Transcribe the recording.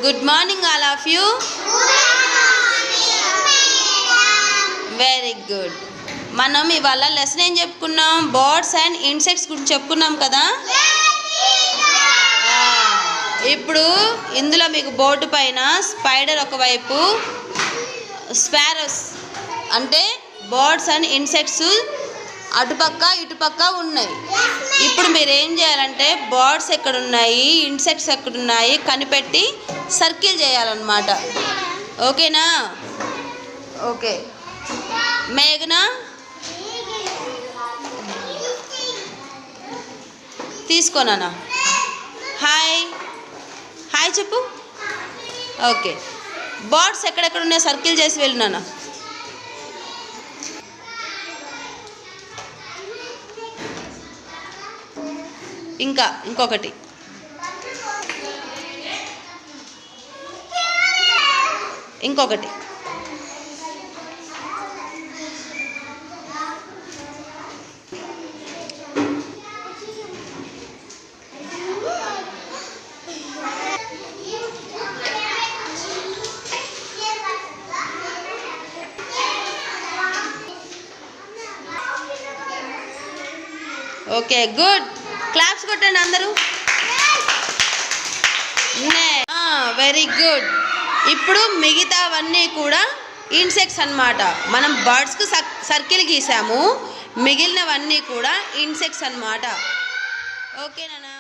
Good morning all of you. Very good. మనం ఇవాళ lesson ఏం చెప్పుకున్నాం? బర్డ్స్ అండ్ ఇన్సెక్ట్స్ గురించి చెప్పుకున్నాం కదా. ఇప్పుడు ఇందులో మీకు బోర్డు పైన స్పైడర్ ఒకవైపు, స్పారోస్ అంటే బర్డ్స్ అండ్ ఇన్సెక్ట్స్ అటుపక్క ఇటుపక్క ఉన్నాయి. ఇప్పుడు మీరు ఏం చేయాలంటే బర్డ్స్ ఎక్కడున్నాయి, ఇన్సెక్ట్స్ ఎక్కడున్నాయి కనిపెట్టి సర్కిల్ చేయాలన్నమాట. ఓకేనా? ఓకే. మేఘనా తీసుకోనా? హాయ్ హాయ్ చెప్పు. ఓకే. బర్డ్స్ ఎక్కడెక్కడ ఉన్నాయి సర్కిల్ చేసి వెళ్ళినానా? ఇంకొకటి ఓకే. గుడ్. క్లాప్స్ కొట్టండి అందరూ. Very good. ఇప్పుడు మిగతావన్నీ కూడా ఇన్సెక్ట్స్ అన్నమాట. మనం బర్డ్స్కు సర్కిల్ గీసాము, మిగిలినవన్నీ కూడా ఇన్సెక్ట్స్ అన్నమాట. ఓకేనా?